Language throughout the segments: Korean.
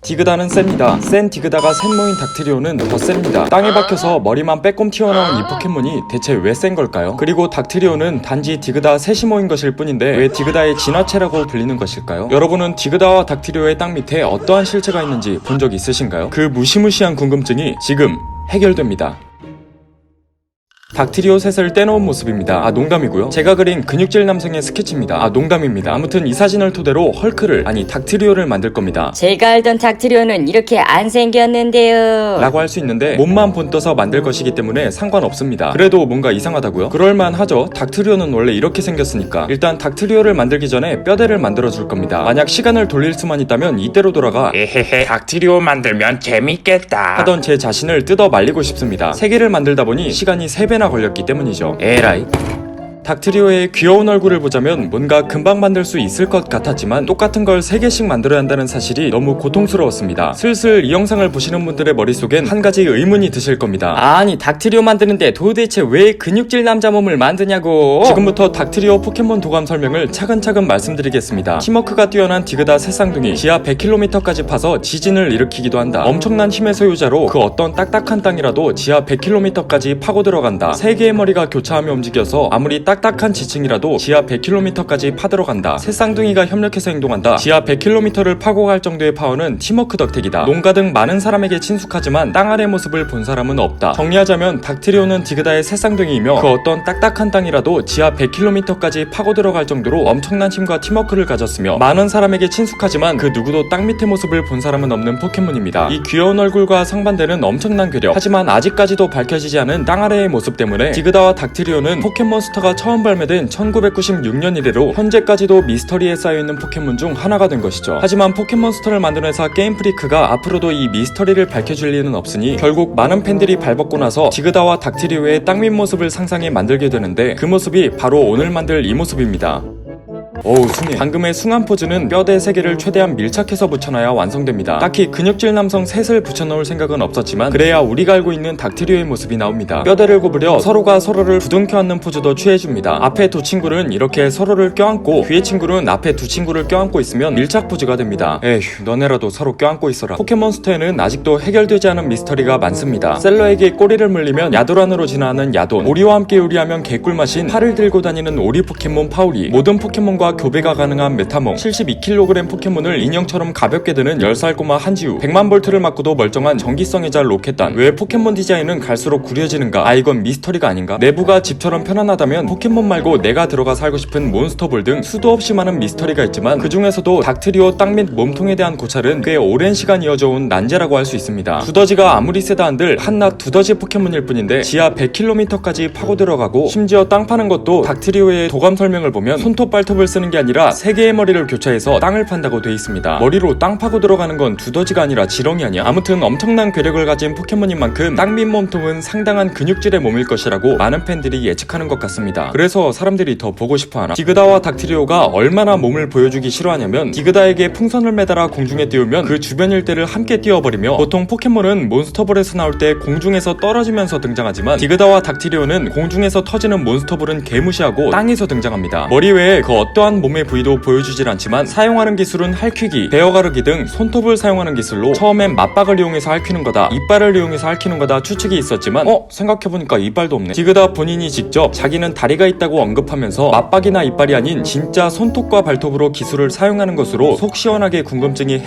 디그다는 셉니다. 센 디그다가 셋모인 닥트리오는 더 셉니다. 땅에 박혀서 머리만 빼꼼 튀어나온 이 포켓몬이 대체 왜 센 걸까요? 그리고 닥트리오는 단지 디그다 셋이 모인 것일 뿐인데 왜 디그다의 진화체라고 불리는 것일까요? 여러분은 디그다와 닥트리오의 땅 밑에 어떠한 실체가 있는지 본 적 있으신가요? 그 무시무시한 궁금증이 지금 해결됩니다. 닥트리오 셋을 떼놓은 모습입니다. 아, 농담이고요. 제가 그린 근육질 남성의 스케치입니다. 아, 농담입니다. 아무튼 이 사진을 토대로 헐크를, 아니 닥트리오를 만들 겁니다. 제가 알던 닥트리오는 이렇게 안 생겼는데요 라고 할 수 있는데 몸만 본떠서 만들 것이기 때문에 상관없습니다. 그래도 뭔가 이상하다고요? 그럴만하죠. 닥트리오는 원래 이렇게 생겼으니까. 일단 닥트리오를 만들기 전에 뼈대를 만들어줄 겁니다. 만약 시간을 돌릴 수만 있다면 이때로 돌아가 에헤헤, 닥트리오 만들면 재밌겠다 하던 제 자신을 뜯어 말리고 싶습니다. 3개를 만들다 보니 시간이 3배나 걸렸기 때문이죠. 에라이. 닥트리오의 귀여운 얼굴을 보자면 뭔가 금방 만들 수 있을 것 같았지만 똑같은 걸 3개씩 만들어야 한다는 사실이 너무 고통스러웠습니다. 슬슬 이 영상을 보시는 분들의 머릿속엔 한 가지 의문이 드실 겁니다. 아니 닥트리오 만드는데 도대체 왜 근육질 남자 몸을 만드냐고. 지금부터 닥트리오 포켓몬 도감 설명을 차근차근 말씀드리겠습니다. 팀워크가 뛰어난 디그다 새쌍둥이, 지하 100km까지 파서 지진을 일으키기도 한다. 엄청난 힘의 소유자로 그 어떤 딱딱한 땅이라도 지하 100km까지 파고 들어간다. 3개의 머리가 교차하며 움직여서 아무리 딱딱한 지층이라도 지하 100km까지 파들어간다. 새 쌍둥이가 협력해서 행동한다. 지하 100km를 파고 갈 정도의 파워는 팀워크 덕택이다. 농가 등 많은 사람에게 친숙하지만 땅 아래 모습을 본 사람은 없다. 정리하자면 닥트리오는 디그다의 새 쌍둥이이며 그 어떤 딱딱한 땅이라도 지하 100km까지 파고 들어갈 정도로 엄청난 힘과 팀워크를 가졌으며 많은 사람에게 친숙하지만 그 누구도 땅 밑의 모습을 본 사람은 없는 포켓몬입니다. 이 귀여운 얼굴과 상반되는 엄청난 괴력, 하지만 아직까지도 밝혀지지 않은 땅 아래의 모습 때문에 디그다와 닥트리오는 포켓몬스터가 처음 발매된 1996년 이래로 현재까지도 미스터리에 쌓여있는 포켓몬 중 하나가 된 것이죠. 하지만 포켓몬스터를 만든 회사 게임프리크가 앞으로도 이 미스터리를 밝혀줄 리는 없으니 결국 많은 팬들이 발벗고 나서 디그다와 닥트리오의 땅밑 모습을 상상해 만들게 되는데 그 모습이 바로 오늘 만들 이 모습입니다. 어우, 숭해. 방금의 숭한 포즈는 뼈대 3개를 최대한 밀착해서 붙여놔야 완성됩니다. 딱히 근육질 남성 셋을 붙여놓을 생각은 없었지만 그래야 우리가 알고 있는 닥트리오의 모습이 나옵니다. 뼈대를 구부려 서로가 서로를 부둥켜 안는 포즈도 취해줍니다. 앞에 두 친구는 이렇게 서로를 껴안고 뒤에 친구는 앞에 두 친구를 껴안고 있으면 밀착 포즈가 됩니다. 에휴, 너네라도 서로 껴안고 있어라. 포켓몬스터에는 아직도 해결되지 않은 미스터리가 많습니다. 셀러에게 꼬리를 물리면 야도란으로 진화하는 야돈, 오리와 함께 요리하면 개꿀맛인 팔을 들고 다니는 오리 포켓몬 파우리, 모든 포켓몬과 교배가 가능한 메타몽, 72kg 포켓몬을 인형처럼 가볍게 드는 10살 꼬마 한지우, 100만 볼트를 맞고도 멀쩡한 전기성의 잘 로켓단. 왜 포켓몬 디자인은 갈수록 구려지는가? 아, 이건 미스터리가 아닌가? 내부가 집처럼 편안하다면 포켓몬 말고 내가 들어가 살고 싶은 몬스터볼 등 수도 없이 많은 미스터리가 있지만 그 중에서도 닥트리오 땅 및 몸통에 대한 고찰은 꽤 오랜 시간 이어져온 난제라고 할 수 있습니다. 두더지가 아무리 세다 한들 한낱 두더지 포켓몬일 뿐인데 지하 100km까지 파고 들어가고 심지어 땅 파는 것도 닥트리오의 도감 설명을 보면 손톱 발톱을 쓰는 게 아니라 3개의 머리를 교차해서 땅을 판다고 돼 있습니다. 머리로 땅 파고 들어가는 건 두더지가 아니라 지렁이 아니야? 아무튼 엄청난 괴력을 가진 포켓몬인 만큼 땅 밑 몸통은 상당한 근육질의 몸일 것이라고 많은 팬들이 예측하는 것 같습니다. 그래서 사람들이 더 보고 싶어하나? 디그다와 닥트리오가 얼마나 몸을 보여주기 싫어하냐면 디그다에게 풍선을 매달아 공중에 띄우면 그 주변 일대를 함께 띄워버리며 보통 포켓몬은 몬스터볼에서 나올 때 공중에서 떨어지면서 등장하지만 디그다와 닥트리오는 공중에서 터지는 몬스터볼은 개무시하고 땅에서 등장합니다. 머리 외에 그 어떠한 몸의 부위도 보여주질 않지만 사용하는 기술은 핥히기, 베어가르기 등 손톱을 사용하는 기술로 처음엔 맞박을 이용해서 핥히는 거다, 이빨을 이용해서 핥히는 거다 추측이 있었지만 생각해보니까 이빨도 없네. 디그다 본인이 직접 자기는 다리가 있다고 언급하면서 맞박이나 이빨이 아닌 진짜 손톱과 발톱으로 기술을 사용하는 것으로 속 시원하게 궁금증이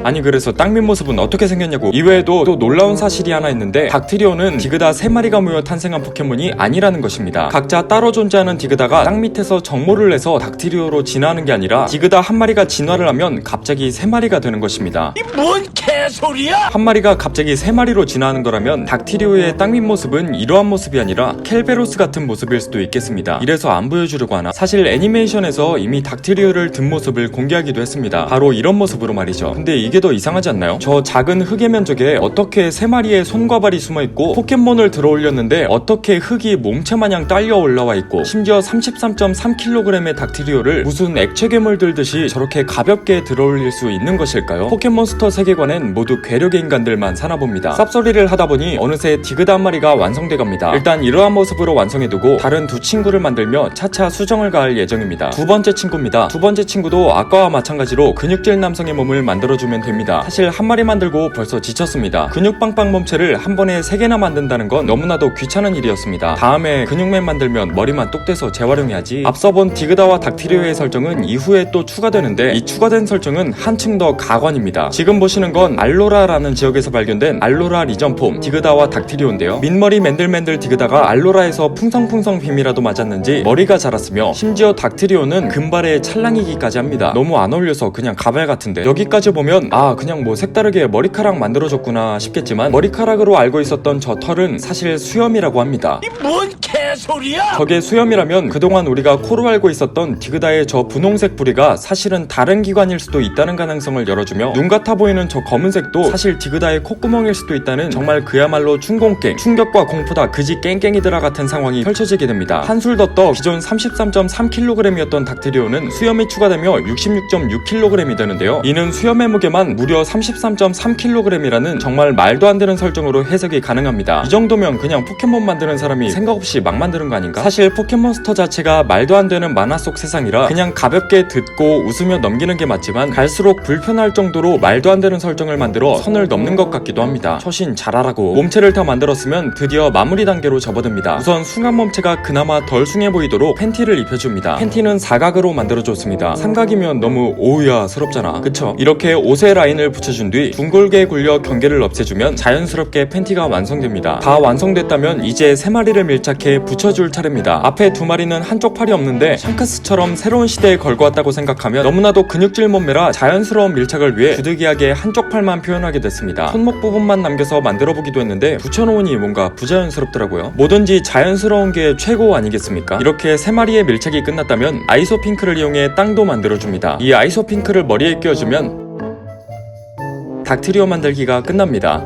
아니 그래서 땅밑 모습은 어떻게 생겼냐고. 이외에도 또 놀라운 사실이 하나 있는데 닥트리오는 디그다 3마리가 모여 탄생한 포켓몬이 아니라는 것입니다. 각자 따로 존재하는 디그다가 땅 밑에서 정모를 내서 닥트리오로 진화하는 게 아니라 디그다 한 마리가 진화를 하면 갑자기 3마리가 되는 것입니다. 이 뭔 개소리야? 한 마리가 갑자기 3마리로 진화하는 거라면 닥트리오의 땅밑 모습은 이러한 모습이 아니라 켈베로스 같은 모습일 수도 있겠습니다. 이래서 안 보여주려고 하나? 사실 애니메이션에서 이미 닥트리오를 든 모습을 공개하기도 했습니다. 바로 이런 모습으로 말이죠. 근데 이게 더 이상하지 않나요? 저 작은 흙의 면적에 어떻게 3마리의 손과 발이 숨어있고 포켓몬을 들어 올렸는데 어떻게 흙이 몸체마냥 딸려 올라와 있고 심지어 33.3kg의 닥트리오를 무슨 액체 괴물 들듯이 저렇게 가볍게 들어올릴 수 있는 것일까요? 포켓몬스터 세계관엔 모두 괴력의 인간들만 사나봅니다. 쌉소리를 하다보니 어느새 디그다 한 마리가 완성돼갑니다. 일단 이러한 모습으로 완성해두고 다른 두 친구를 만들며 차차 수정을 가할 예정입니다. 두 번째 친구입니다. 두 번째 친구도 아까와 마찬가지로 근육질 남성의 몸을 만들어주면 됩니다. 사실 한 마리 만들고 벌써 지쳤습니다. 근육빵빵 몸체를 한 번에 3개나 만든다는 건 너무나도 귀찮은 일이었습니다. 다음에 근육맨 만들면 머리만 똑 떼서 재활용해야지. 앞서 본 디그다와 닥트리오의 설정은 이후에 또 추가되는데 이 추가된 설정은 한층 더 가관입니다. 지금 보시는 건 알로라라는 지역에서 발견된 알로라 리전폼 디그다와 닥트리오인데요. 민머리 맨들맨들 디그다가 알로라에서 풍성풍성 빔이라도 맞았는지 머리가 자랐으며 심지어 닥트리오는 금발에 찰랑이기까지 합니다. 너무 안 어울려서 그냥 가발 같은데 여기까지 보면 아 그냥 뭐 색다르게 머리카락 만들어줬구나 싶겠지만 머리카락으로 알고 있었던 저 털은 사실 수염이라고 합니다. 뭔 개소리야? 저게 수염이라면 그동안 우리가 코로 알고 있었던 디그다의 저 분홍색 부리가 사실은 다른 기관일 수도 있다는 가능성을 열어주며 눈 같아 보이는 저 검은색도 사실 디그다의 콧구멍일 수도 있다는 정말 그야말로 충공깽, 충격과 공포다 그지 깽깽이들아 같은 상황이 펼쳐지게 됩니다. 한술 더 떠 기존 33.3kg이었던 닥트리오는 수염이 추가되며 66.6kg이 되는데요. 이는 수염의 무게만 무려 33.3kg이라는 정말 말도 안 되는 설정으로 해석이 가능합니다. 이 정도면 그냥 포켓몬 만드는 사람이 생각 없이 막 만드는 거 아닌가? 사실 포켓몬스터 자체가 말도 안 되는 만화 속 세상이라 그냥 가볍게 듣고 웃으며 넘기는 게 맞지만 갈수록 불편할 정도로 말도 안 되는 설정을 만들어 선을 넘는 것 같기도 합니다. 처신 잘하라고. 몸체를 다 만들었으면 드디어 마무리 단계로 접어듭니다. 우선 숭한 몸체가 그나마 덜 숭해 보이도록 팬티를 입혀줍니다. 팬티는 사각으로 만들어줬습니다. 삼각이면 너무 오우야 스럽잖아. 그쵸? 이렇게 옷의 라인을 붙여준 뒤 둥글게 굴려 경계를 없애주면 자연스럽게 팬티가 완성됩니다. 다 완성됐다면 이제 3마리를 밀착해 붙여줄 차례입니다. 앞에 2마리는 한쪽 팔이 없는데 샹크스처럼 새로운 시대에 걸고 왔다고 생각하면 너무나도 근육질 몸매라 자연스러운 밀착을 위해 부득이하게 한쪽 팔만 표현하게 됐습니다. 손목 부분만 남겨서 만들어보기도 했는데 붙여놓으니 뭔가 부자연스럽더라고요. 뭐든지 자연스러운 게 최고 아니겠습니까? 이렇게 3마리의 밀착이 끝났다면 아이소핑크를 이용해 땅도 만들어줍니다. 이 아이소핑크를 머리에 끼워주면 닥트리오 만들기가 끝납니다.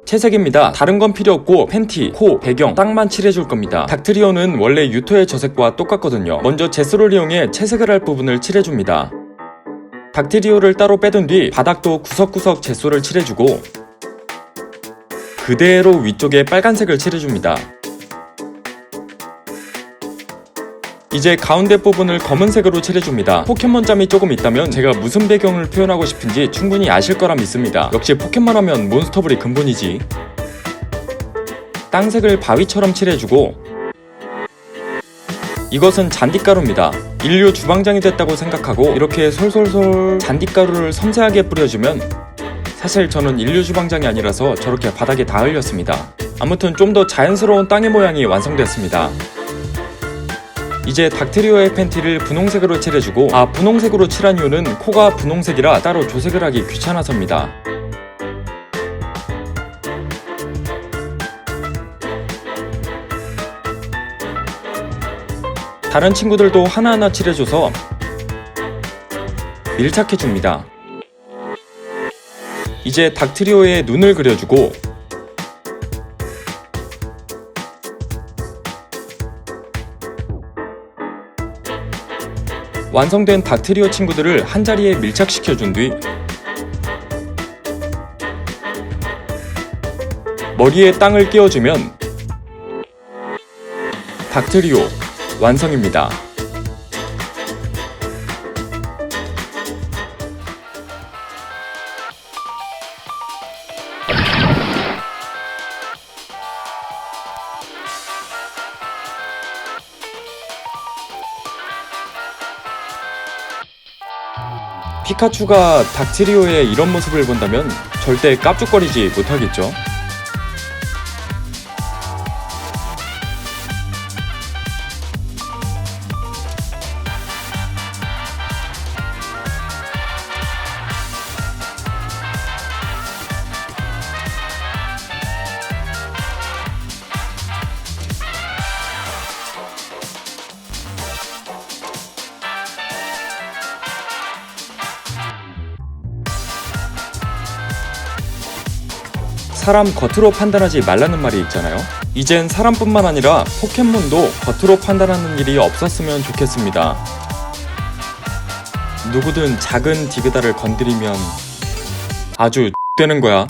채색입니다. 다른 건 필요 없고 팬티, 코, 배경 딱만 칠해줄 겁니다. 닥트리오는 원래 유토의 저색과 똑같거든요. 먼저 제스를 이용해 채색을 할 부분을 칠해줍니다. 닥트리오를 따로 빼둔 뒤 바닥도 구석구석 제소를 칠해주고 그대로 위쪽에 빨간색을 칠해줍니다. 이제 가운데 부분을 검은색으로 칠해줍니다. 포켓몬점이 조금 있다면 제가 무슨 배경을 표현하고 싶은지 충분히 아실 거라 믿습니다. 역시 포켓몬 하면 몬스터블이 근본이지. 땅색을 바위처럼 칠해주고 이것은 잔디가루입니다. 인류 주방장이 됐다고 생각하고 이렇게 솔솔솔 잔디가루를 섬세하게 뿌려주면 사실 저는 인류 주방장이 아니라서 저렇게 바닥에 다 흘렸습니다. 아무튼 좀 더 자연스러운 땅의 모양이 완성됐습니다. 이제 닥트리오의 팬티를 분홍색으로 칠해주고 분홍색으로 칠한 이유는 코가 분홍색이라 따로 조색을 하기 귀찮아서입니다. 다른 친구들도 하나하나 칠해줘서 밀착해줍니다. 이제 닥트리오의 눈을 그려주고 완성된 닥트리오 친구들을 한자리에 밀착시켜준 뒤 머리에 땅을 끼워주면 닥트리오 완성입니다. 피카츄가 닥트리오의 이런 모습을 본다면 절대 깝죽거리지 못하겠죠. 사람 겉으로 판단하지 말라는 말이 있잖아요. 이젠 사람뿐만 아니라 포켓몬도 겉으로 판단하는 일이 없었으면 좋겠습니다. 누구든 작은 디그다를 건드리면 아주 되는 거야.